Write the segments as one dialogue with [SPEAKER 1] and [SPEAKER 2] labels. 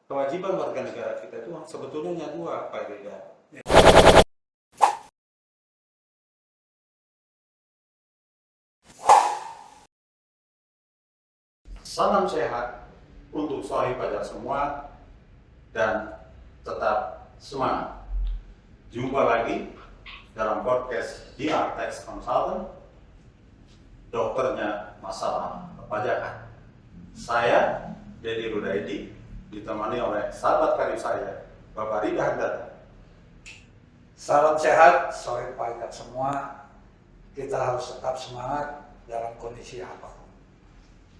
[SPEAKER 1] kewajiban warga negara kita itu sebetulnya hanya dua, Pak Rida. Salam sehat untuk sahib pajak semua dan tetap semangat. Jumpa lagi dalam podcast DR Tax Consultant, dokternya masalah perpajakan. Saya, Dedi Rudaidi, ditemani oleh sahabat karib saya, Bapak Rida Handata.
[SPEAKER 2] Salam sehat, sahib pajak semua. Kita harus tetap semangat dalam kondisi apapun.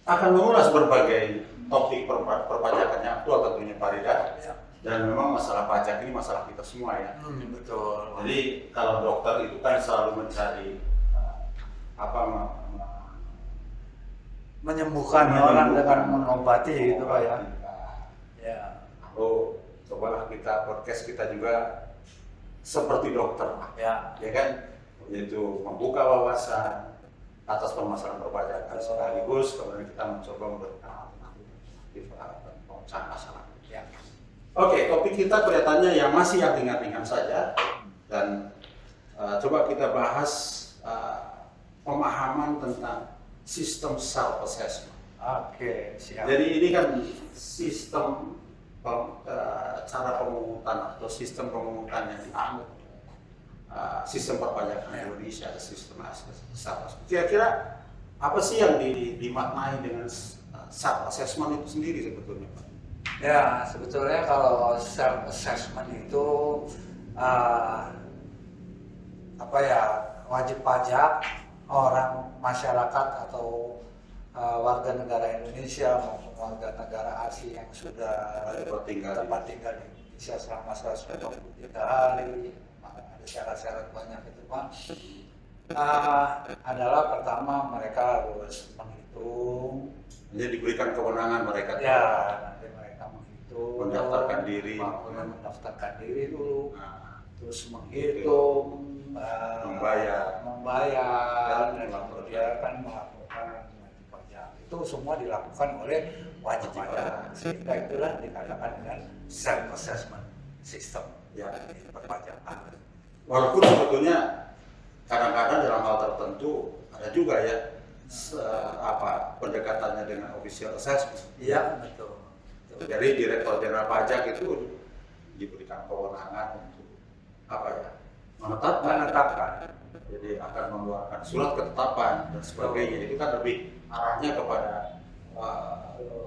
[SPEAKER 1] Akan mengulas berbagai topik perpajakan yang aktual tentunya Pak Rida.
[SPEAKER 2] Ya.
[SPEAKER 1] Dan memang masalah pajak ini masalah kita semua ya.
[SPEAKER 2] Betul.
[SPEAKER 1] Jadi kalau dokter itu kan selalu mencari
[SPEAKER 2] Menyembuhkan orang dengan mengobati gitu Pak ya. Ya.
[SPEAKER 1] Lalu cobalah kita podcast kita juga seperti dokter,
[SPEAKER 2] Ya.
[SPEAKER 1] ya kan, yaitu membuka wawasan atas permasalahan perpajakan sekaligus kemudian kita mencoba memberikan alternatif pemecahan masalah.
[SPEAKER 2] Ya.
[SPEAKER 1] Oke, topik kita kelihatannya yang masih yang ringan-ringan saja dan coba kita bahas pemahaman tentang sistem self assessment.
[SPEAKER 2] Oke, siap.
[SPEAKER 1] Jadi ini kan sistem cara pemungutan atau sistem pemungutan yang dianut sistem perpajakan Indonesia, sistem self assessment. Kira-kira apa sih yang dimaknai dengan self assessment itu sendiri sebetulnya, Pak?
[SPEAKER 2] Ya, sebetulnya kalau self assessment itu wajib pajak orang masyarakat atau warga negara Indonesia maupun warga negara asing yang sudah tempat tinggal di Indonesia selama 123 hari, ada syarat-syarat banyak itu Pak. Adalah pertama mereka harus menghitung.
[SPEAKER 1] Jadi diberikan kewenangan mereka.
[SPEAKER 2] Ya, nanti mereka menghitung.
[SPEAKER 1] Mendaftarkan diri.
[SPEAKER 2] Mendaftarkan diri dulu. Terus menghitung, membayar, dan kemudian kan melakukan wajib pajak. Itu semua dilakukan oleh wajib pajak. Sehingga itulah dikatakan dengan self assessment system ya di perpajakan.
[SPEAKER 1] Walaupun sebetulnya kadang-kadang dalam hal tertentu ada juga ya pendekatannya dengan official assessment.
[SPEAKER 2] Iya, betul.
[SPEAKER 1] Jadi Direktur Jenderal Pajak itu diberikan kewenangan untuk menetapkan. Jadi akan mengeluarkan surat ketetapan dan sebagainya. Itu kan lebih arahnya kepada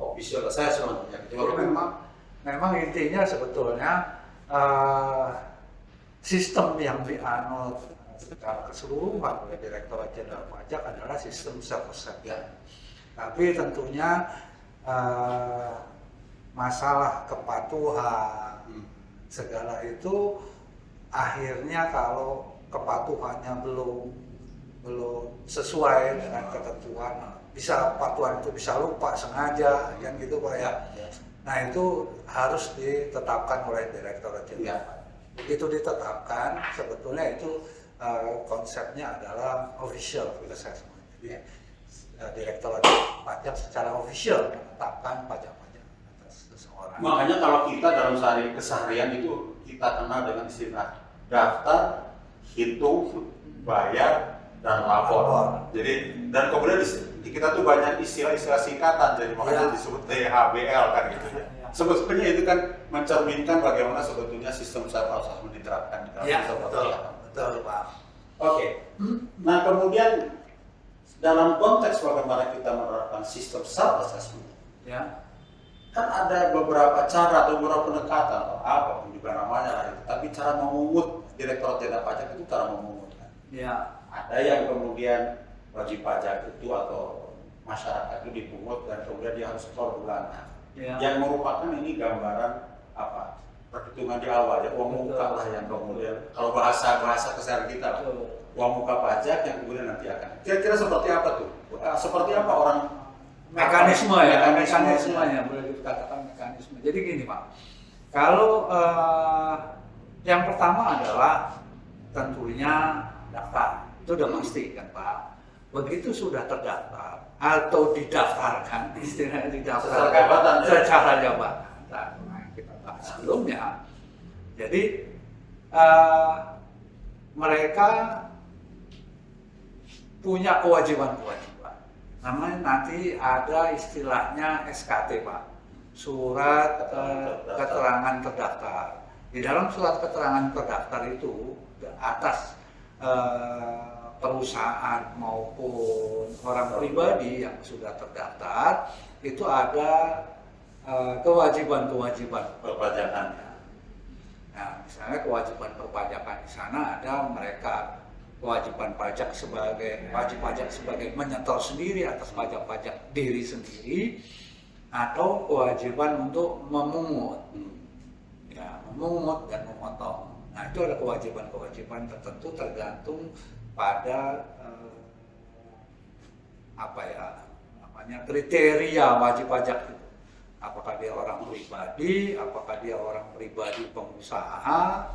[SPEAKER 1] official assessment. Ya.
[SPEAKER 2] Jadi memang intinya sebetulnya sistem yang dianut secara keseluruhan oleh Direktorat Jenderal Pajak adalah sistem self assessment.
[SPEAKER 1] Ya.
[SPEAKER 2] Tapi tentunya masalah kepatuhan segala itu akhirnya kalau kepatuhannya belum sesuai dengan ketentuan, bisa kepatuhan itu bisa lupa sengaja kan gitu Pak ya. Nah itu harus ditetapkan oleh Direktorat Jenderal Pajak. Begitu ditetapkan sebetulnya itu konsepnya adalah official assessment. Jadi Direktorat Pajak secara official menetapkan pajak-pajak atas seseorang.
[SPEAKER 1] Makanya kalau kita dalam keseharian itu kita kenal dengan istilah daftar, hitung, bayar, dan lapor. Jadi dan kemudian kita tuh banyak istilah-istilah singkatan, jadi makanya disebut DHBL kan gitu ya. Sebetulnya itu kan mencerminkan bagaimana sebetulnya sistem self assessment diterapkan di dalam sistem perpajakan.
[SPEAKER 2] Betul Pak.
[SPEAKER 1] Oke. Nah kemudian dalam konteks bagaimana kita menerapkan sistem self assessment,
[SPEAKER 2] Ya.
[SPEAKER 1] kan ada beberapa cara atau beberapa pendekatan atau apapun juga namanya lah itu. Tapi cara memungut Direktorat Jenderal Pajak itu cara memungut. Kan?
[SPEAKER 2] Ya.
[SPEAKER 1] Ada yang kemudian wajib pajak itu atau masyarakat itu dipungut dan kemudian dia harus setor bulanan.
[SPEAKER 2] Ya.
[SPEAKER 1] Yang merupakan ini gambaran perhitungan di awal ya, uang muka lah yang kemudian kalau bahasa keseharian kita lah, uang muka pajak yang kemudian nanti akan kira-kira seperti apa tuh? Seperti apa orang
[SPEAKER 2] mekanismenya boleh dikatakan mekanisme. Jadi gini Pak, kalau yang pertama adalah tentunya daftar, itu udah pasti kan Pak. Begitu sudah terdaftar atau didaftarkan, istilahnya didaftarkan secara jabatan. Nah, kita bahas sebelumnya. Jadi mereka punya kewajiban-kewajiban. Namanya nanti ada istilahnya SKT, Pak, surat keterangan terdaftar. Di dalam surat keterangan terdaftar itu atas perusahaan maupun orang pribadi yang sudah terdaftar itu ada kewajiban-kewajiban
[SPEAKER 1] perpajakan.
[SPEAKER 2] Nah, misalnya kewajiban perpajakan di sana ada mereka kewajiban pajak sebagai wajib pajak sebagai menyetor sendiri atas pajak-pajak diri sendiri atau kewajiban untuk memungut, ya, memungut dan memotong. Nah, itu ada kewajiban-kewajiban tertentu tergantung pada kriteria wajib pajak itu. Apakah dia orang pribadi, apakah dia orang pribadi pengusaha,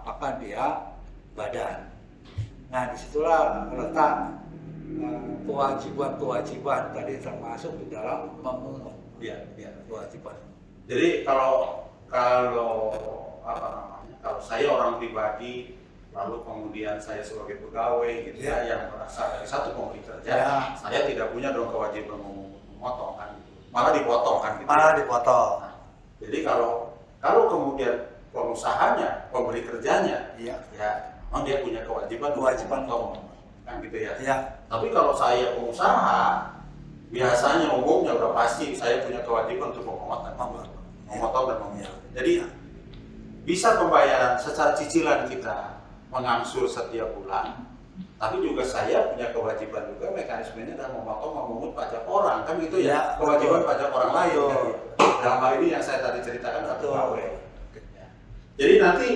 [SPEAKER 2] apakah dia badan. Nah, disitulah letak kewajiban-kewajiban tadi termasuk di dalam memungut.
[SPEAKER 1] Iya, iya.
[SPEAKER 2] Kewajiban.
[SPEAKER 1] Jadi kalau saya orang pribadi, lalu kemudian saya sebagai pegawai gitu ya, yang berasal dari satu pemberi kerja, saya tidak punya dong kewajiban memotong kan, malah dipotong kan gitu.
[SPEAKER 2] Malah dipotong.
[SPEAKER 1] Nah, jadi kalau kemudian pengusahanya, pemberi kerjanya, ya memang dia punya kewajiban memotong kan gitu ya.
[SPEAKER 2] Iya.
[SPEAKER 1] Tapi kalau saya pengusaha, biasanya umumnya udah pasti saya punya kewajiban untuk memotong dan memotong. Jadi bisa pembayaran secara cicilan kita mengangsur setiap bulan, tapi juga saya punya kewajiban juga mekanismenya adalah memotong memungut pajak orang kan gitu ya, kewajiban pajak orang lain kan, gitu. Dalam hal ini yang saya tadi ceritakan adalah pegawai. Jadi nanti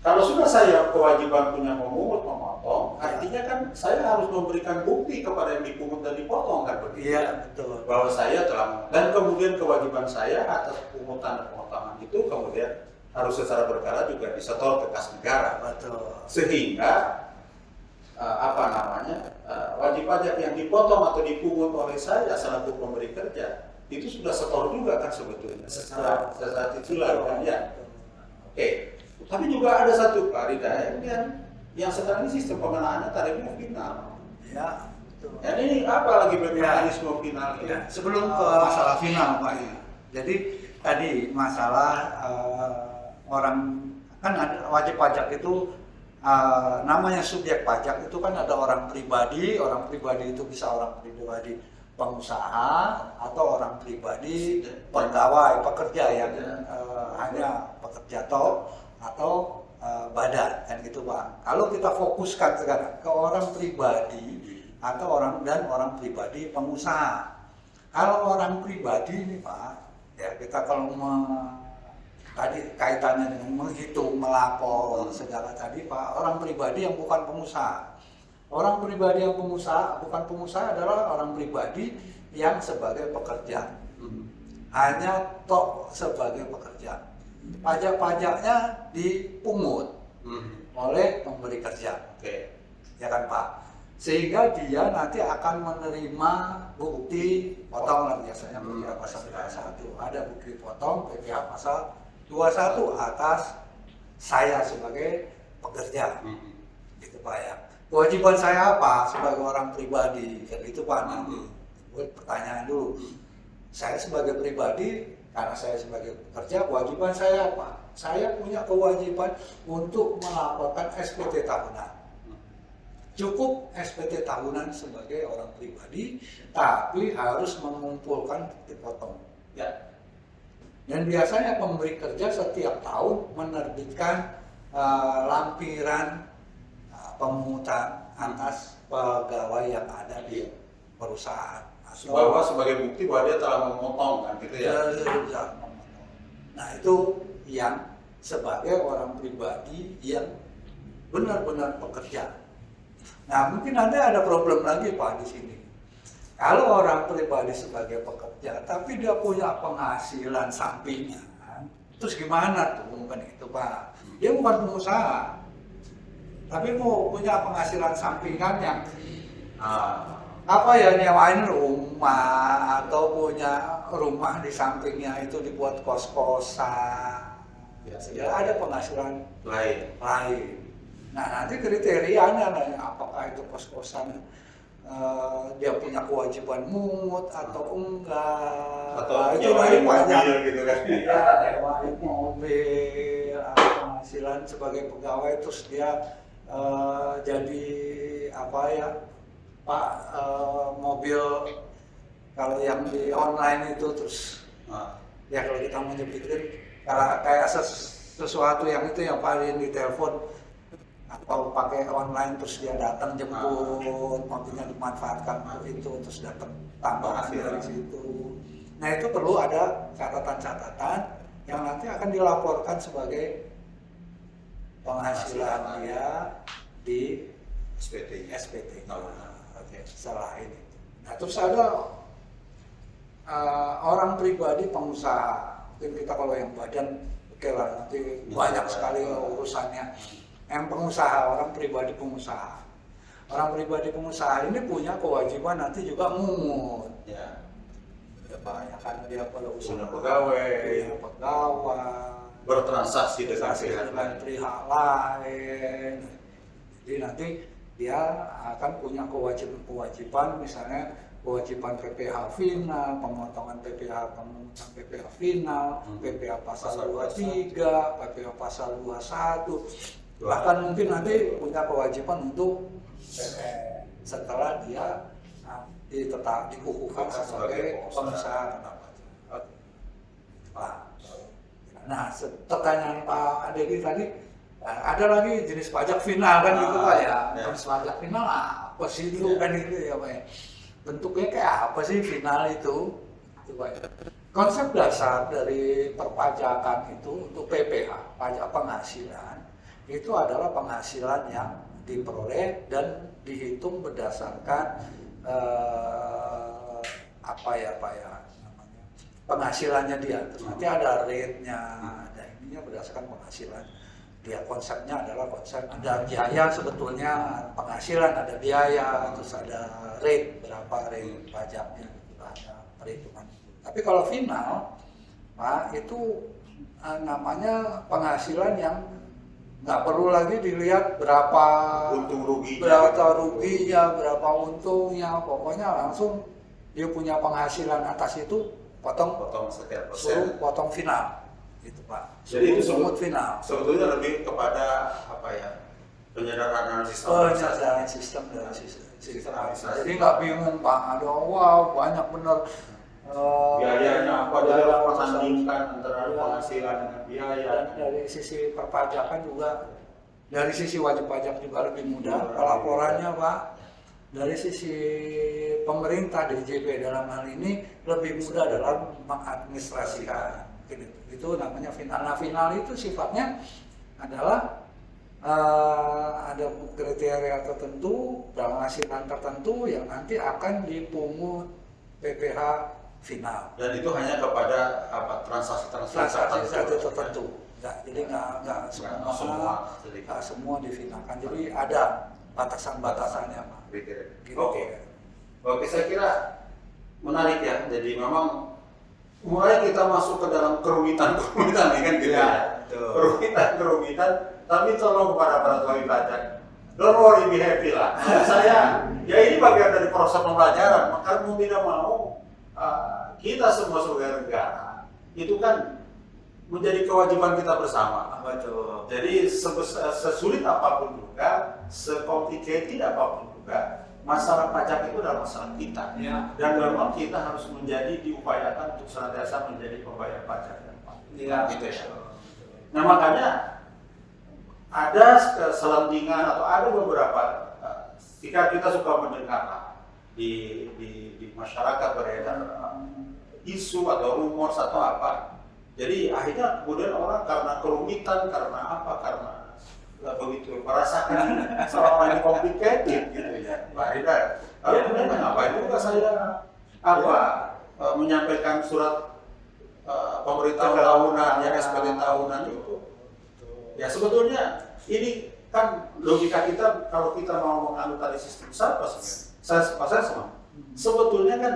[SPEAKER 1] kalau sudah saya kewajiban punya memungut memotong, artinya kan saya harus memberikan bukti kepada yang dipungut dan dipotong kan begitu.
[SPEAKER 2] Iya, betul.
[SPEAKER 1] Bahwa saya telah, dan kemudian kewajiban saya atas pungutan dan pemotongan itu kemudian harus secara berkala juga disetor ke kas negara.
[SPEAKER 2] Betul.
[SPEAKER 1] Sehingga wajib pajak yang dipotong atau dipungut oleh saya selaku pemberi kerja itu sudah setor juga kan sebetulnya secara cicilan kan ya. Oke. Tapi juga ada satu Pak Rida yang sekarang ini sistem pengenaannya tarifnya final.
[SPEAKER 2] Ya, betul.
[SPEAKER 1] Dan ini apa lagi mekanisme final ini?
[SPEAKER 2] Ya, sebelum ke masalah final Pak. Jadi tadi masalah orang kan ada wajib pajak itu namanya subjek pajak itu kan ada orang pribadi itu bisa orang pribadi pengusaha atau orang pribadi pegawai pekerja yang hanya pekerja atau badan kan gitu Pak. Kalau kita fokuskan sekarang ke orang pribadi atau orang pribadi pengusaha. Kalau orang pribadi ini Pak, ya kita kalau tadi kaitannya dengan menghitung, melapor segala tadi Pak, orang pribadi yang bukan pengusaha. Orang pribadi yang bukan pengusaha adalah orang pribadi yang sebagai pekerja. Hanya sebagai pekerja. Pajak-pajaknya dipungut oleh pemberi kerja. Ya kan Pak? Sehingga dia nanti akan menerima bukti potong biasanya PPh pasal 21. Ada bukti potong PPh pasal 21 atas saya sebagai pekerja. Gitu Pak ya. Kewajiban saya apa sebagai orang pribadi? Gitu Pak nanti. Buat pertanyaan dulu. Saya sebagai pribadi, karena saya sebagai pekerja, kewajiban saya apa? Saya punya kewajiban untuk melaporkan SPT tahunan. Cukup SPT tahunan sebagai orang pribadi, tapi harus mengumpulkan bukti potong. Ya. Dan biasanya pemberi kerja setiap tahun menerbitkan lampiran pemungutan atas pegawai yang ada di perusahaan.
[SPEAKER 1] Bahwa sebagai bukti bahwa dia telah memotong kan gitu ya.
[SPEAKER 2] Nah itu yang sebagai orang pribadi yang benar-benar pekerja. Nah mungkin ada problem lagi Pak di sini. Kalau orang pribadi sebagai pekerja, tapi dia punya penghasilan sampingan, terus gimana tuh mungkin itu Pak? Dia bukan pengusaha, tapi mau punya penghasilan sampingan yang apa ya, nyewain rumah atau punya rumah di sampingnya itu dibuat kos-kosan. Ya ada penghasilan lain. Nah nanti kriterianya apakah itu kos-kosan dia punya kewajiban mungut atau enggak,
[SPEAKER 1] atau
[SPEAKER 2] itu
[SPEAKER 1] nyewain
[SPEAKER 2] banyak
[SPEAKER 1] mobil gitu kan.
[SPEAKER 2] ya, nyewain mobil atau penghasilan sebagai pegawai terus dia jadi apa ya Pak, mobil kalau yang di online itu terus ya kalau kita mau nyebutin kayak sesuatu yang itu yang paling di telepon atau pakai online terus dia datang jemput, mobilnya dimanfaatkan itu terus dapat tambahan dari situ. Nah itu perlu ada catatan-catatan yang nanti akan dilaporkan sebagai penghasilan dia di SPT. Oke, setelah ini. Nah terus ada orang pribadi pengusaha. Mungkin kita kalau yang badan oke lah, nanti banyak sekali urusannya. Yang pengusaha, orang pribadi pengusaha. Orang pribadi pengusaha ini punya kewajiban nanti juga mungut. Ya banyak kan dia pada usaha
[SPEAKER 1] pegawai, bertransaksi dengan
[SPEAKER 2] pihak lain. Jadi nanti dia akan punya kewajiban misalnya kewajiban PPh final, pemotongan PPh final, PPh pasal 23, PPh pasal 21. Bahkan mungkin nanti punya kewajiban untuk setelah dia dikukuhkan sebagai pengusaha. Nah, pertanyaan Pak Dedi tadi, ada lagi jenis pajak final kan gitu Pak ya. Jenis pajak final apa sih itu kan gitu ya Pak ya. Bentuknya kayak apa sih final itu Pak ya. Konsep dasar dari perpajakan itu untuk PPh, pajak penghasilan, itu adalah penghasilan yang diperoleh dan dihitung berdasarkan apa ya Pak ya namanya, penghasilannya dia. Terus nanti ada rate-nya, ada ininya berdasarkan penghasilan. Dia konsepnya adalah konsep ada biaya sebetulnya penghasilan ada biaya, terus ada rate berapa rate pajaknya, ada perhitungan. Tapi kalau final Pak itu namanya penghasilan yang nggak perlu lagi dilihat berapa
[SPEAKER 1] untung ruginya,
[SPEAKER 2] berapa untungnya, pokoknya langsung dia punya penghasilan atas itu potong
[SPEAKER 1] sekian
[SPEAKER 2] suruh
[SPEAKER 1] persen,
[SPEAKER 2] potong final itu Pak.
[SPEAKER 1] Jadi itu
[SPEAKER 2] semut final.
[SPEAKER 1] Sebetulnya lebih kepada apa ya, penyederhanaan
[SPEAKER 2] sistem dari sistem. Jadi nggak bingung Pak, ada wow banyak bener
[SPEAKER 1] biayanya apa, dia menandingkan antara penghasilan dengan biaya.
[SPEAKER 2] Dan dari sisi perpajakan juga, dari sisi wajib pajak juga lebih mudah pelaporannya Pak. Dari sisi pemerintah DJP dalam hal ini lebih mudah dalam mengadministrasikan. Itu namanya final. Nah final itu sifatnya adalah ada kriteria tertentu, penghasilan tertentu yang nanti akan dipungut PPh final.
[SPEAKER 1] Dan itu hanya kepada transaksi
[SPEAKER 2] tertentu. Jadi nggak semua difinalkan. Jadi ada batasan-batasannya Pak.
[SPEAKER 1] Oke, saya kira menarik ya. Jadi memang mulai kita masuk ke dalam kerumitan nih kan gitu ya. Kerumitan, tapi tolong kepada para pegawai pajak, don't worry, be happy lah. Saya, ya ini bagian dari proses pembelajaran. Maka mau tidak mau, kita semua sebagai negara itu kan menjadi kewajiban kita bersama.
[SPEAKER 2] Betul.
[SPEAKER 1] Jadi sesulit apapun juga, sekomplikated apapun juga, masalah pajak itu adalah masalah kita.
[SPEAKER 2] Ya.
[SPEAKER 1] Dan memang kita harus diupayakan untuk senantiasa menjadi pembayar pajak yang patuh.
[SPEAKER 2] Ya.
[SPEAKER 1] Gitu ya. Nah makanya ada selentingan atau ada beberapa jika kita suka mendengar di masyarakat beredar isu atau rumor atau apa. Jadi akhirnya kemudian orang karena kerumitan, karena apa? Karena begitu merasakan seolah ini complicated gitu ya. Akhirnya lalu kemudian ngapain juga saya menyampaikan surat pemerintah tahunan, ya SPT tahunan itu. Ya sebetulnya ini kan logika kita kalau kita mau menganut tadi sistem saya Sebetulnya kan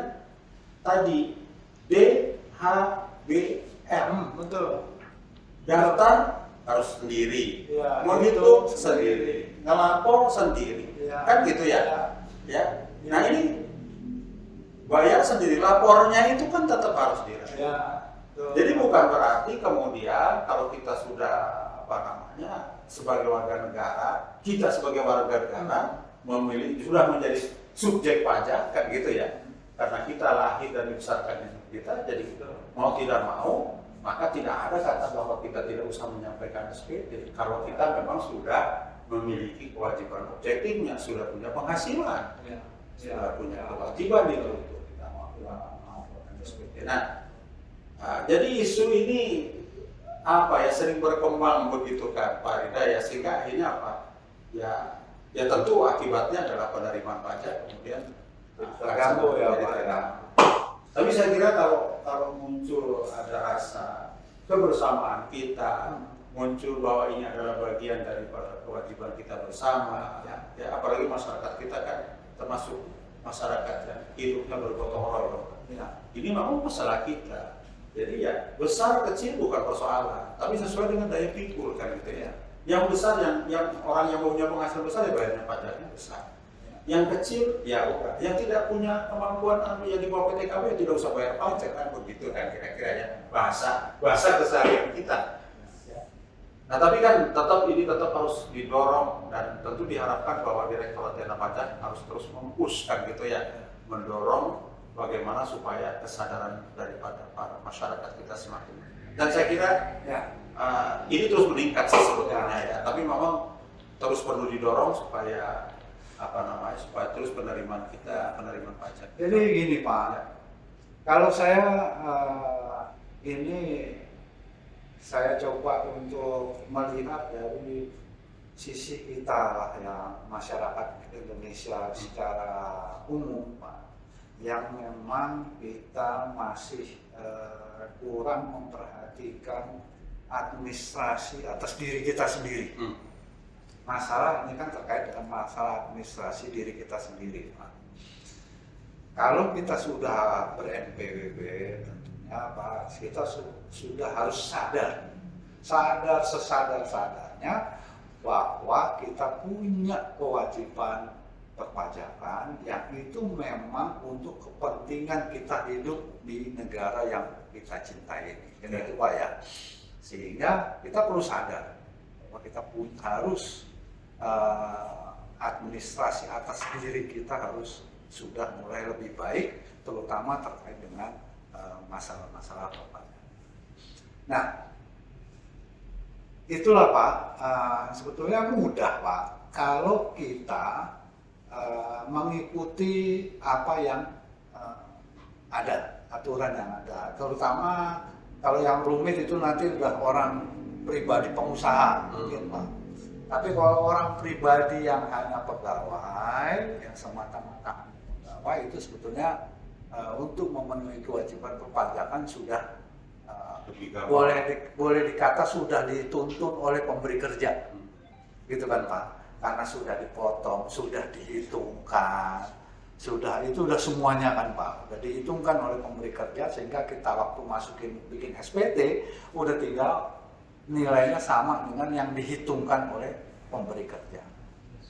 [SPEAKER 1] tadi DHBR,
[SPEAKER 2] betul.
[SPEAKER 1] daftar harus sendiri,
[SPEAKER 2] Ya,
[SPEAKER 1] menghitung
[SPEAKER 2] itu
[SPEAKER 1] sendiri, ngelapor sendiri,
[SPEAKER 2] Ya.
[SPEAKER 1] kan gitu ya?
[SPEAKER 2] Ya.
[SPEAKER 1] Ya. Nah ini bayar sendiri, lapornya itu kan tetap harus direct.
[SPEAKER 2] Ya, betul.
[SPEAKER 1] Jadi bukan berarti kemudian kalau kita sudah sebagai warga negara, kita sebagai warga negara sudah menjadi subjek pajak kan gitu ya? Karena kita lahir dan dibesarkan di kita, jadi mau tidak mau maka tidak ada kata bahwa kita tidak usah menyampaikan SPT kalau kita memang sudah memiliki kewajiban objektifnya, sudah punya penghasilan, sudah punya kewajiban itu untuk kita melakukan SPT. Nah, jadi isu ini sering berkembang begitu kan Pak Rida ya, sehingga akhirnya ya tentu akibatnya adalah penerimaan pajak kemudian
[SPEAKER 2] terganggu ya Pak ya.
[SPEAKER 1] Tapi saya kira kalau muncul ada rasa kebersamaan kita, muncul bahwa ini adalah bagian daripada kewajiban kita bersama, ya apalagi masyarakat kita kan termasuk masyarakat yang hidupnya bergotong royong. Ya, ini memang masalah kita. Jadi ya besar kecil bukan persoalan, tapi sesuai dengan daya pikul kan gitu ya. Yang besar yang orang yang punya penghasilan besar ya bayarnya pajaknya besar. Yang kecil ya bukan, yang tidak punya kemampuan yang di bawah PTKB ya tidak usah bayar pajak kan begitu kan kira-kira ya bahasa keseharian kita. Nah tapi kan ini tetap harus didorong dan tentu diharapkan bahwa Direktorat Jenderal Pajak harus terus mempush kan gitu ya, mendorong bagaimana supaya kesadaran daripada para masyarakat kita semakin. Dan saya kira ini terus meningkat sih sebetulnya ya, tapi memang terus perlu didorong supaya supaya terus penerimaan pajak.
[SPEAKER 2] Jadi gini Pak, kalau saya saya coba untuk melihat dari sisi kita lah ya, masyarakat Indonesia secara umum Pak, yang memang kita masih kurang memperhatikan administrasi atas diri kita sendiri. Masalah ini kan terkait dengan masalah administrasi diri kita sendiri, Pak. Kalau kita sudah ber-NPWP, tentunya Pak, kita sudah harus sadar sesadar-sadarnya bahwa kita punya kewajiban perpajakan yang itu memang untuk kepentingan kita hidup di negara yang kita cintai ini. Itu Pak ya. Sehingga kita perlu sadar bahwa kita pun harus administrasi atas diri kita harus sudah mulai lebih baik, terutama terkait dengan masalah-masalah perpajakan. Nah, itulah Pak, sebetulnya mudah Pak kalau kita mengikuti apa yang ada, aturan yang ada, terutama kalau yang rumit itu nanti udah orang pribadi pengusaha mungkin Pak. Tapi kalau orang pribadi yang hanya pegawai, yang semata-mata pegawai, itu sebetulnya untuk memenuhi kewajiban perpajakan sudah boleh dikata sudah dituntun oleh pemberi kerja, gitu kan Pak? Karena sudah dipotong, sudah dihitungkan, itu udah semuanya kan Pak, udah dihitungkan oleh pemberi kerja sehingga kita waktu bikin SPT udah tinggal nilainya sama dengan yang dihitungkan oleh pemberi kerja.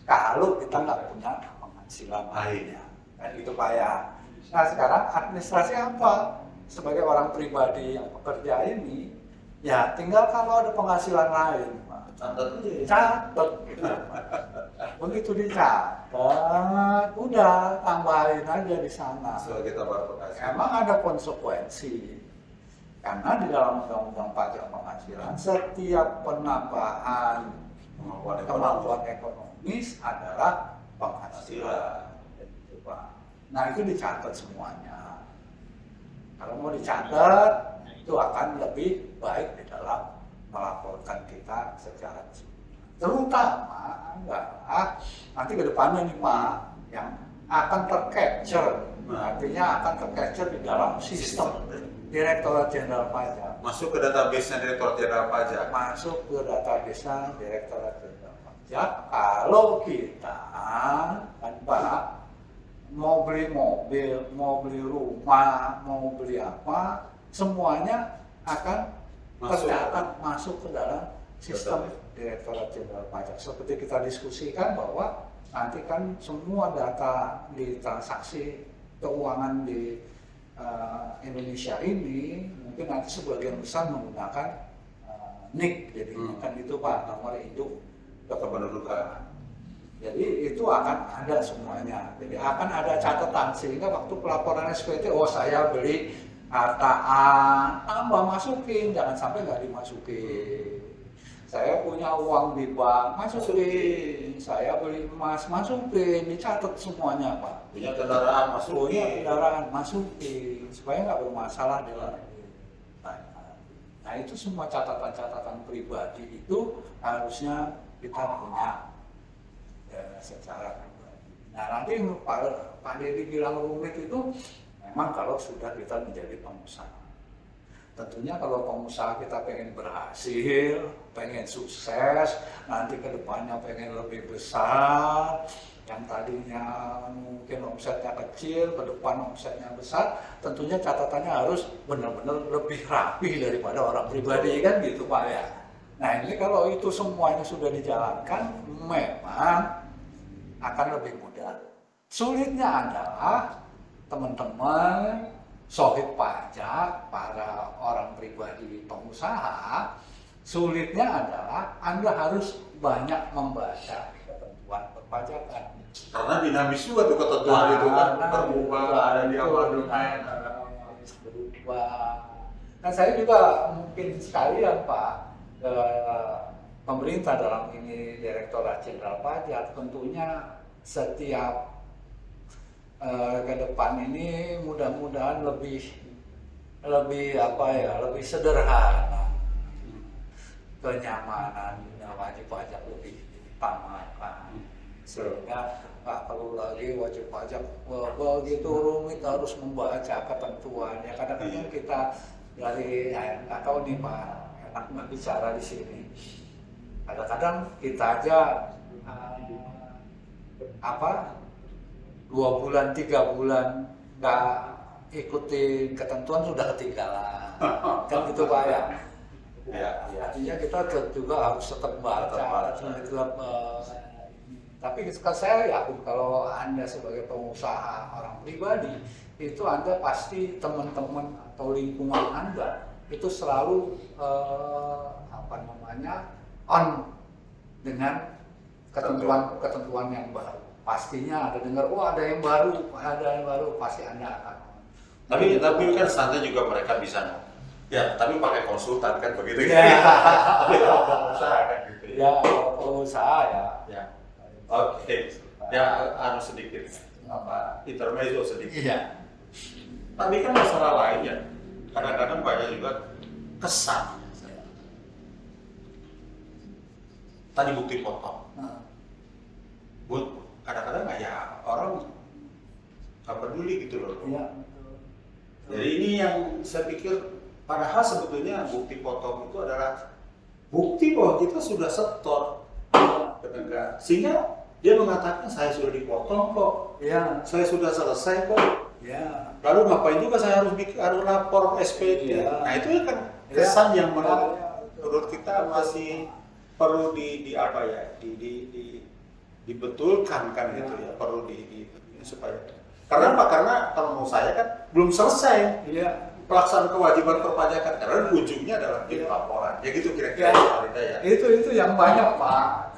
[SPEAKER 2] Kalau kita nggak punya penghasilan lainnya, kan gitu Pak ya. Nah sekarang administrasi apa? Sebagai orang pribadi yang bekerja ini, ya tinggal kalau ada penghasilan lain, Pak. Catat gitu Pak. Begitu dicatat, udah tambahin aja di sana. Emang ada konsekuensi. Karena di dalam Undang-Undang Pajak Penghasilan, setiap penambahan kemampuan ekonomis adalah penghasilan. Nah itu dicatat semuanya. Kalau mau dicatat, itu akan lebih baik di dalam melaporkan kita secara keseluruhan. Terutama nanti ke depannya nih Pak, yang akan tercapture, artinya akan tercapture di dalam sistem Direktorat Jenderal Pajak.
[SPEAKER 1] Masuk ke database-nya Direktorat Jenderal Pajak.
[SPEAKER 2] Masuk ke database-nya Direktorat Jenderal Pajak. Kalau kita kan Pak mau beli mobil, mau beli rumah, mau beli apa, semuanya akan tercatat masuk ke dalam sistem Direktorat Jenderal Pajak. Seperti kita diskusikan bahwa nanti kan semua data di transaksi keuangan di Indonesia ini mungkin nanti sebagian besar menggunakan NIK, jadi kan itu Pak, nomor induk kependudukan. Jadi itu akan ada semuanya. Jadi akan ada catatan sehingga waktu pelaporan SPT, oh saya beli harta A, tambah masukin, jangan sampai nggak dimasukin. Saya punya uang di bank, masukin. Saya beli emas, masukin. Dicatat semuanya Pak.
[SPEAKER 1] Punya kendaraan, masukin.
[SPEAKER 2] Punya kendaraan, masukin. Supaya nggak bermasalah dengan nah itu semua catatan-catatan pribadi itu harusnya kita punya ya, secara pribadi. Nah nanti Pak Deddy bilang rumit itu memang kalau sudah kita menjadi pengusaha. Tentunya kalau pengusaha kita pengen berhasil, pengen sukses, nanti ke depannya pengen lebih besar, yang tadinya mungkin omsetnya kecil, ke depan omsetnya besar, tentunya catatannya harus benar-benar lebih rapi daripada orang pribadi kan gitu Pak ya. Nah ini kalau itu semuanya sudah dijalankan, memang akan lebih mudah. Sulitnya adalah teman-teman sohib pajak, para orang pribadi pengusaha, sulitnya adalah Anda harus banyak membaca ketentuan perpajakan.
[SPEAKER 1] Karena dinamis juga tuh ketentuan itu kan, berubah, ada di amandemen,
[SPEAKER 2] berubah. Nah saya juga mungkin sekali ya Pak, pemerintah dalam ini Direktorat Jenderal Pajak tentunya setiap ke depan ini mudah-mudahan lebih apa ya, lebih sederhana, kenyamanan wajib pajak lebih ditamakan, sehingga nggak perlu lagi wajib pajak begitu rumit harus membaca ketentuannya. Kadang-kadang kita dari nggak tahu nih Pak, enak nggak bicara di sini. Kadang-kadang kita aja 2 bulan, 3 bulan nggak ikutin ketentuan sudah ketinggalan. Kan gitu Pak ya. Ya, artinya kita juga harus tetap baca, tetap tapi saya yakin kalau Anda sebagai pengusaha orang pribadi itu Anda pasti teman-teman atau lingkungan Anda itu selalu on dengan ketentuan yang baru. Pastinya ada dengar, ada yang baru, pasti Anda akan.
[SPEAKER 1] Tapi kan santai juga mereka bisa. Ya, tapi pakai konsultan kan begitu
[SPEAKER 2] ya.
[SPEAKER 1] Tapi kalau pengusaha kan gitu
[SPEAKER 2] ya. Kalau pengusaha ya.
[SPEAKER 1] Oke. Ya, sedikit intermezzo sedikit.
[SPEAKER 2] Iya.
[SPEAKER 1] Tapi kan masalah lainnya, kadang-kadang banyak juga kesan. Tadi bukti potong. Kadang-kadang ya orang nggak peduli gitu loh.
[SPEAKER 2] Iya.
[SPEAKER 1] Jadi ini yang saya pikir, padahal sebetulnya bukti potong itu adalah bukti bahwa kita sudah setor ke negara. Sehingga dia mengatakan saya sudah dipotong kok, saya sudah selesai kok. Lalu ngapain juga saya harus lapor SPD? Nah itu kan kesan yang menurut kita masih perlu dibetulkan kan gitu ya, perlu supaya. Karena apa? Karena kalau mau saya kan belum selesai pelaksanaan kewajiban perpajakan, karena ujungnya adalah laporan. Ya gitu kira-kira ya.
[SPEAKER 2] Itu yang banyak Pak.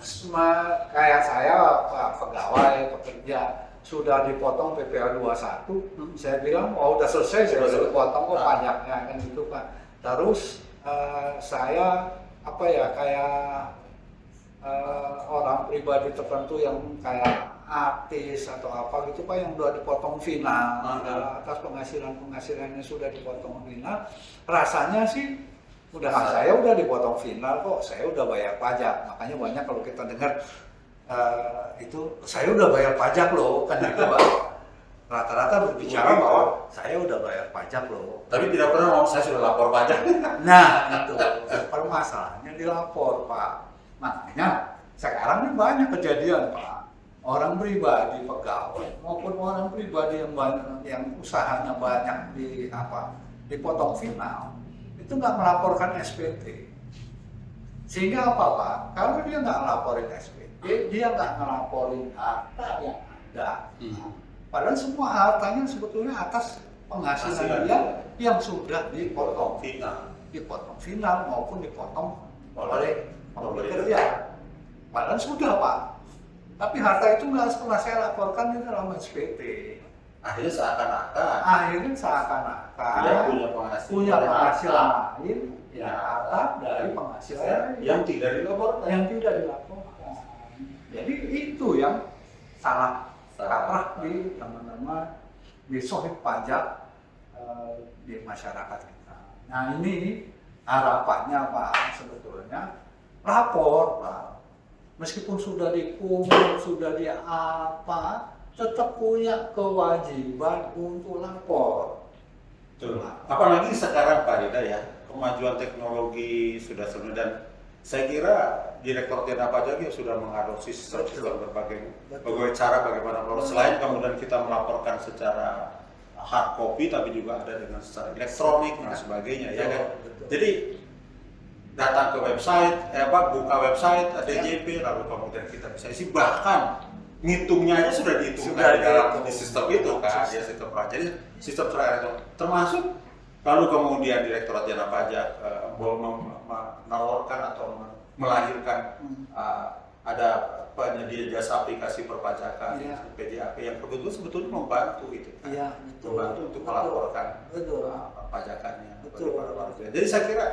[SPEAKER 2] Kayak saya Pak pegawai pekerja sudah dipotong PPh 21, saya bilang udah selesai, saya sudah dipotong kok pajaknya kan gitu Pak. Terus saya kayak orang pribadi tertentu yang kayak artis atau apa gitu Pak yang udah dipotong final atas penghasilannya sudah dipotong final, rasanya sih saya udah dipotong final kok, saya udah bayar pajak. Makanya banyak kalau kita dengar itu saya udah bayar pajak loh kan gitu Pak. Rata-rata berbicara bahwa saya udah bayar pajak loh,
[SPEAKER 1] tapi tidak pernah ngomong saya sudah lapor pajak.
[SPEAKER 2] Nah itu permasalahannya dilapor Pak. Makanya sekarang ini banyak kejadian Pak, orang pribadi pegawai maupun orang pribadi yang banyak, yang usahanya banyak dipotong final, itu nggak melaporkan SPT. Sehingga apa Pak? Kalau dia nggak ngelaporin SPT, dia nggak ngelaporin harta yang ada. Padahal semua hartanya sebetulnya atas penghasilan dia yang sudah dipotong final maupun dipotong oleh pemberi kerja. Padahal sudah Pak. Tapi harta itu nggak pernah saya laporkan di dalam SPT.
[SPEAKER 1] Akhirnya seakan-akan
[SPEAKER 2] dia punya penghasilan lain,
[SPEAKER 1] ya,
[SPEAKER 2] harta dari penghasilan
[SPEAKER 1] yang tidak dilaporkan.
[SPEAKER 2] Jadi itu yang salah kaprah di teman-teman di sohib pajak di masyarakat kita. Nah ini harapannya Pak, sebetulnya lapor Pak. Meskipun sudah dikumul, sudah tetap punya kewajiban untuk lapor.
[SPEAKER 1] Betul. Apalagi sekarang Pak Rida ya, kemajuan teknologi sudah sebenarnya, dan saya kira Direktur Jenderal Pajak ya sudah mengadopsi sistem berbagai cara bagaimana melaporkan. Selain kemudian kita melaporkan secara hard copy, tapi juga ada dengan secara elektronik dan sebagainya, ya kan? Jadi datang ke website, buka website DJP, lalu kemudian kita bisa isi, bahkan ngitungnya aja sudah dihitung di sistem itu kan, ya sistem pajak. Jadi sistem itu termasuk lalu kemudian Direktorat Jenderal Pajak menelurkan atau melahirkan ada penyedia jasa aplikasi perpajakan, PJAP, yang sebetulnya membantu itu kan, membantu untuk melaporkan pajakannya bagi para warga. Jadi saya kira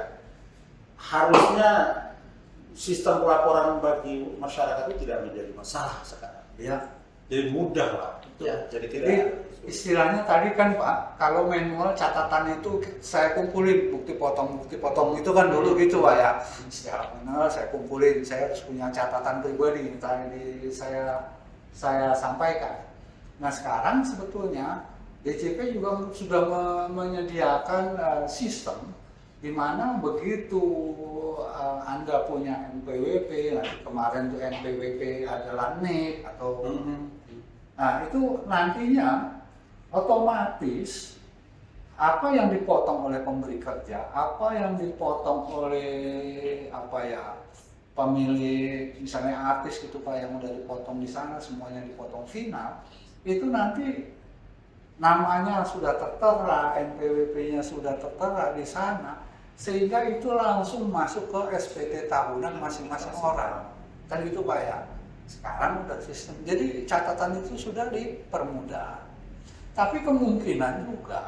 [SPEAKER 1] harusnya sistem pelaporan bagi masyarakat itu tidak menjadi masalah sekarang.
[SPEAKER 2] Ya.
[SPEAKER 1] Jadi mudah lah. Ya,
[SPEAKER 2] jadi istilahnya tadi kan Pak, kalau manual catatan itu saya kumpulin bukti potong itu kan dulu gitu Pak ya. Secara manual saya kumpulin, saya harus punya catatan pribadi tadi saya sampaikan. Nah sekarang sebetulnya DJP juga sudah menyediakan sistem di mana begitu Anda punya NPWP, nanti kemarin tuh NPWP adalah NIK atau nah itu nantinya otomatis apa yang dipotong oleh pemberi kerja, apa yang dipotong oleh pemilik misalnya artis gitu Pak yang udah dipotong di sana, semuanya dipotong final, itu nanti namanya sudah tertera, NPWP-nya sudah tertera di sana, sehingga itu langsung masuk ke SPT tahunan masing-masing orang. Kan gitu Pak ya. Sekarang udah sistem. Jadi catatan itu sudah dipermudah. Tapi kemungkinan juga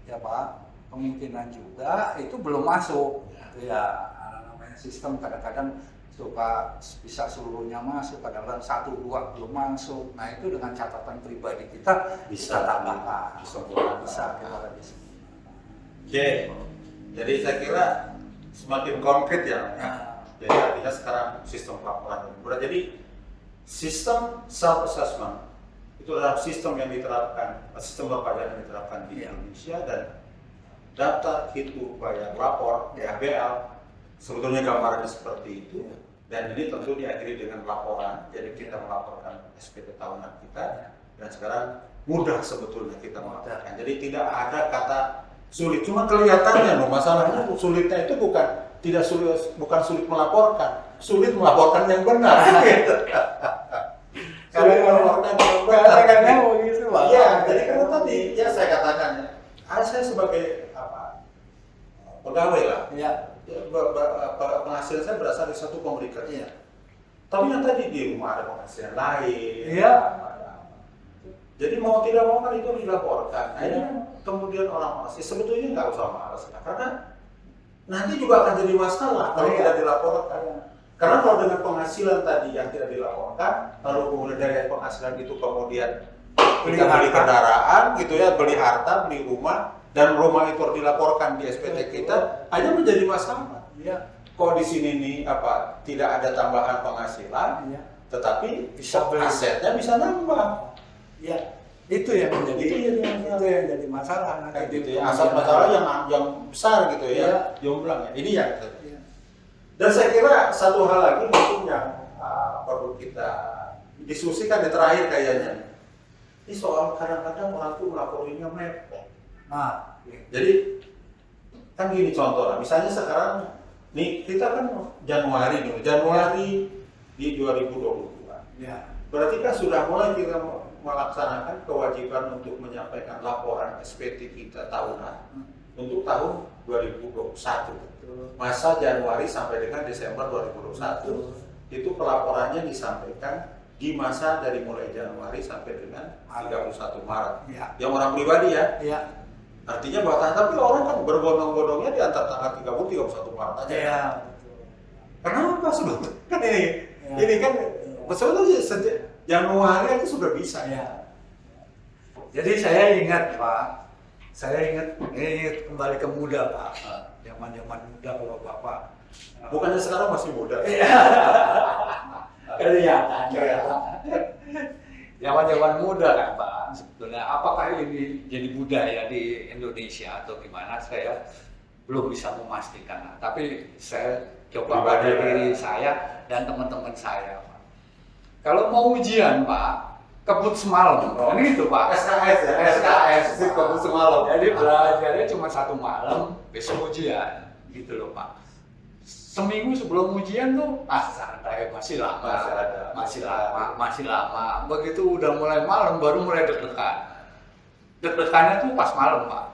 [SPEAKER 2] ya Pak, kemungkinan juga itu belum masuk. Ya, namanya sistem kadang-kadang suka bisa seluruhnya masuk, kadang-kadang 1-2 belum masuk. Nah, itu dengan catatan pribadi kita bisa tambahkan. Bisa.
[SPEAKER 1] Oke. Jadi saya kira semakin konkret ya. Jadi artinya sekarang sistem pelaporan berubah. Jadi sistem self assessment itu adalah sistem yang diterapkan, sistem perpajakan yang diterapkan di Indonesia, dan daftar hitung bayar lapor DHBL sebetulnya gambarannya seperti itu. Dan ini tentu diakhiri dengan laporan. Jadi kita melaporkan SPT tahunan kita, dan sekarang mudah sebetulnya kita melaporkan. Jadi tidak ada kata sulit, cuma kelihatannya masalahnya sulitnya itu bukan sulit melaporkan, sulit melaporkan yang benar. Sulit melaporkan yang benar.
[SPEAKER 2] Begitu Pak.
[SPEAKER 1] Iya, jadi kalau tadi ya saya katakan saya sebagai pegawai lah.
[SPEAKER 2] Iya.
[SPEAKER 1] Penghasilan saya berasal dari satu pemberi kerja. Tapi yang tadi di rumah ada penghasilan lain.
[SPEAKER 2] Iya.
[SPEAKER 1] Jadi mau tidak mau kan itu dilaporkan. Nah ini kemudian orang masih sebetulnya nggak usah malas, karena nanti juga akan jadi masalah kalau tidak dilaporkan. Karena kalau dengan penghasilan tadi yang tidak dilaporkan, lalu kemudian dari penghasilan itu kemudian kita beli kendaraan, gitu ya, beli harta, beli rumah, dan rumah itu dilaporkan di SPT kita, hanya menjadi masalah.
[SPEAKER 2] Iya.
[SPEAKER 1] Kok di sini nih tidak ada tambahan penghasilan, tetapi
[SPEAKER 2] bisa
[SPEAKER 1] asetnya bisa nambah.
[SPEAKER 2] Ya, itu yang jadi masalah nanti
[SPEAKER 1] gitu ya. Asal masalah yang besar gitu ya, jomblang ya. Ini yang. Dan saya kira satu hal lagi mungkin yang perlu kita diskusi kan di terakhir kayaknya. Ini soal kadang-kadang orang tuh melaporinnya mepet.
[SPEAKER 2] Nah,
[SPEAKER 1] Jadi kan gini contoh lah, misalnya sekarang nih kita kan Januari di 2022.
[SPEAKER 2] ya,
[SPEAKER 1] Berarti kan sudah mulai kita melaksanakan kewajiban untuk menyampaikan laporan SPT kita tahunan untuk tahun 2021. Masa Januari sampai dengan Desember 2021 itu pelaporannya disampaikan di masa dari mulai Januari sampai dengan 31 Maret.
[SPEAKER 2] ya,
[SPEAKER 1] Yang orang pribadi ya.
[SPEAKER 2] ya,
[SPEAKER 1] Artinya bahwa tapi orang kan berbondong-bondongnya di antara tanggal 30 31 Maret aja.
[SPEAKER 2] ya.
[SPEAKER 1] Kenapa sebetulnya? Kan
[SPEAKER 2] Ya.
[SPEAKER 1] ini kan sebetulnya sejak Januari aja sudah bisa.
[SPEAKER 2] Ya. Jadi saya ingat Pak, ini kembali ke muda Pak, zaman-zaman muda kalau Bapak.
[SPEAKER 1] Bukannya sekarang masih muda.
[SPEAKER 2] Kelihatan. Zaman-zaman muda kan Pak, sebetulnya apakah ini jadi budaya di Indonesia atau gimana saya belum bisa memastikan. Tapi saya coba pada diri saya dan teman-teman saya Pak. Kalau mau ujian Pak, kebut semalam, kan gitu Pak.
[SPEAKER 1] SKS ya,
[SPEAKER 2] SKS,
[SPEAKER 1] kebut semalam.
[SPEAKER 2] Jadi belajarnya cuma 1 malam, besok ujian, gitu loh Pak. Seminggu sebelum ujian tuh, santai, masih lama. Begitu udah mulai malam, baru mulai deg-degan. Deg-degannya tuh pas malam Pak.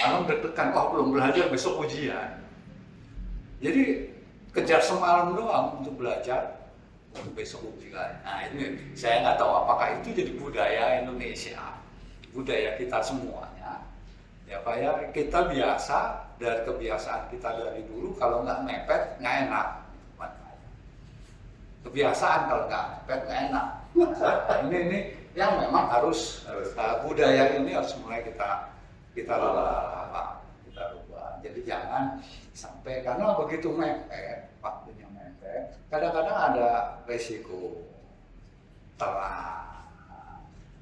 [SPEAKER 2] Malam deg-degan, belum belajar, besok ujian. Jadi kejar semalam doang untuk belajar, untuk besok ujian. Nah ini saya nggak tahu apakah itu jadi budaya Indonesia, budaya kita semuanya. Ya Pak ya, kita biasa dari kebiasaan kita dari dulu kalau nggak mepet nggak enak. Kebiasaan kalau nggak mepet nggak enak. Nah, ini yang memang harus budaya ini harus mulai kita rubah, Pak. Kita rubah. Jadi jangan sampai karena begitu mepet, waktunya mepet, kadang-kadang ada resiko telat.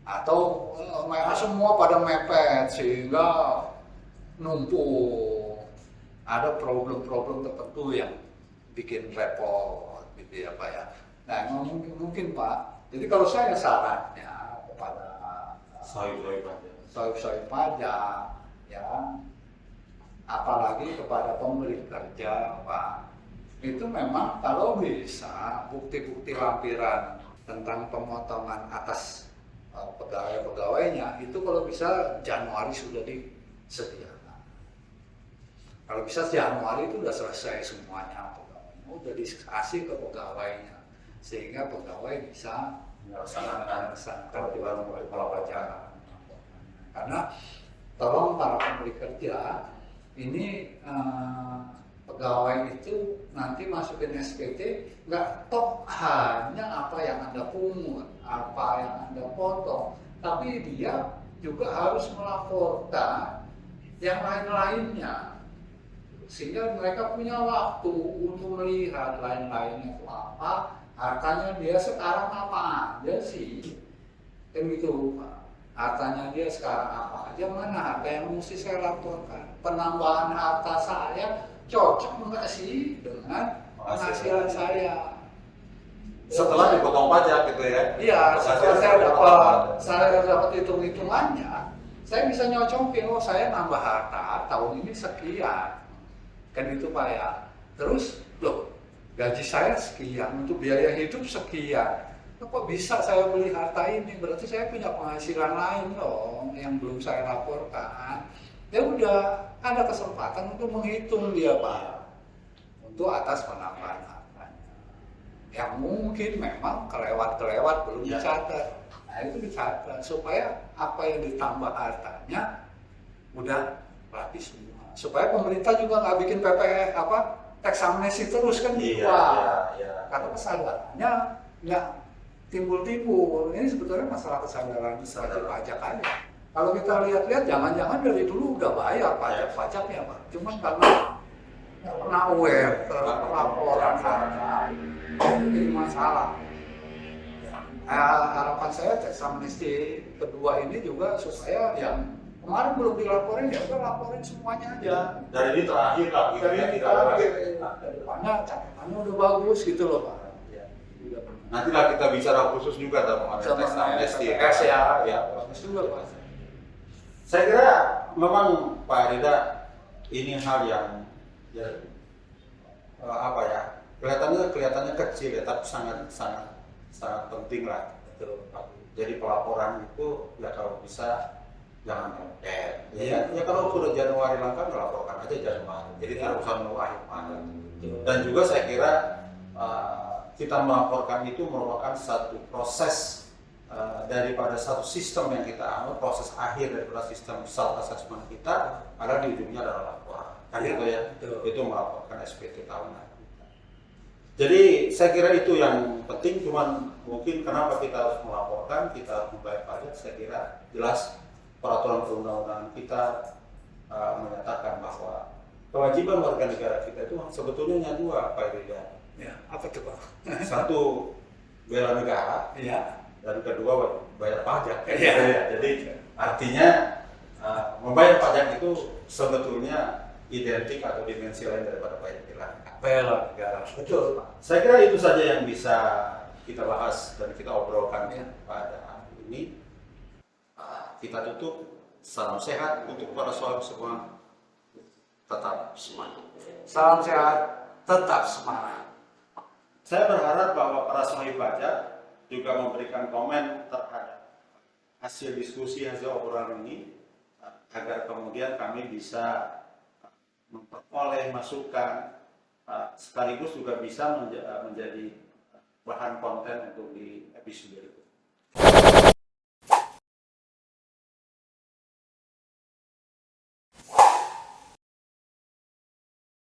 [SPEAKER 2] Atau semua pada mepet sehingga numpuk, ada problem-problem tertentu yang bikin repot gitu ya Pak ya. Nah mungkin Pak, jadi kalau saya sarannya kepada sohib-sohib pajak ya, apalagi kepada pemberi kerja Pak, itu memang kalau bisa bukti-bukti lampiran tentang pemotongan atas pegawai-pegawainya itu kalau bisa Januari sudah disediakan. Kalau bisa Januari itu sudah selesai semuanya, pegawainya sudah dikasih ke pegawainya sehingga pegawai bisa melaksanakan pelajaran. Karena tolong para pemberi kerja ini pegawai itu nanti masukin SPT nggak tok hanya apa yang Anda pungut, apa yang Anda potong, tapi dia juga harus melaporkan yang lain-lainnya sehingga mereka punya waktu untuk melihat lain-lainnya itu apa, hartanya dia sekarang apa aja sih, kan gitu Pak. Hartanya dia sekarang apa aja, mana harta yang mesti saya laporkan, penambahan harta saya cocok enggak sih dengan penghasilan saya
[SPEAKER 1] setelah dipotong pajak gitu ya?
[SPEAKER 2] Iya, setelah saya dapat hitung-hitungannya, saya bisa nyocokin, saya nambah harta tahun ini sekian, kan itu Pak ya. Terus loh, gaji saya sekian, untuk biaya hidup sekian, kok bisa saya beli harta ini? Berarti saya punya penghasilan lain dong yang belum saya laporkan. Ya udah, ada kesempatan untuk menghitung dia Pak, untuk atas penambahan hartanya yang mungkin memang kelewat belum dicatat. Nah itu dicatat supaya apa yang ditambah hartanya udah rapi semua, supaya pemerintah juga nggak bikin PPS tax amnesty terus kan gitu Pak. Karena kesadarannya nggak timbul-timbul. Ini sebetulnya masalah kesadaran pajak aja. Kalau kita lihat-lihat, jangan-jangan dari dulu udah bayar pajak-pajaknya Pak. Cuma karena nggak pernah aware laporan harta, jadi masalah. Harapan saya tax amnesty kedua ini juga supaya yang kemarin belum dilaporin ya udah laporin semuanya aja.
[SPEAKER 1] Dari ini terakhir lah,
[SPEAKER 2] Dari ini terakhir. Depannya catatannya udah bagus gitu loh Pak. Ya, udah benar.
[SPEAKER 1] Nantilah kita bicara khusus juga tentang teks amnesti.
[SPEAKER 2] Ya, bagus juga Pak.
[SPEAKER 1] Saya kira memang Pak Rida ini hal yang ya, apa ya, kelihatannya kecil ya, tapi sangat penting lah. Jadi pelaporan itu ya kalau bisa jangan mepet. Ya kalau sudah Januari langkah melaporkan aja Januari. Jadi tidak usah menunggu akhir Maret. Dan juga saya kira kita melaporkan itu merupakan satu proses daripada satu sistem yang kita anut, proses akhir daripada sistem self assessment kita adalah di ujungnya adalah laporan. Kan itu ya, itu melaporkan SPT tahunan. Jadi saya kira itu yang penting, cuman mungkin kenapa kita harus melaporkan, kita harus membayar pajak, saya kira jelas peraturan perundang-undangan kita menyatakan bahwa kewajiban warga negara kita itu sebetulnya hanya dua, Pak Rida.
[SPEAKER 2] Ya, apa tuh Pak?
[SPEAKER 1] Satu, bela negara,
[SPEAKER 2] Ya.
[SPEAKER 1] dan kedua bayar pajak.
[SPEAKER 2] Ya.
[SPEAKER 1] Jadi artinya membayar pajak itu sebetulnya identik atau dimensi lain daripada pajak
[SPEAKER 2] Bela negara. Betul Pak.
[SPEAKER 1] Saya kira itu saja yang bisa kita bahas dan kita obrolkan pada hari ini. Kita tutup. Salam sehat untuk para sahabat semua. Tetap semangat.
[SPEAKER 2] Salam sehat, tetap semangat.
[SPEAKER 1] Saya berharap bahwa para sahabat pajak juga memberikan komen terhadap hasil diskusi, hasil obrolan ini, agar kemudian kami bisa memperoleh masukan, sekaligus juga bisa menjadi bahan konten untuk di episode berikutnya.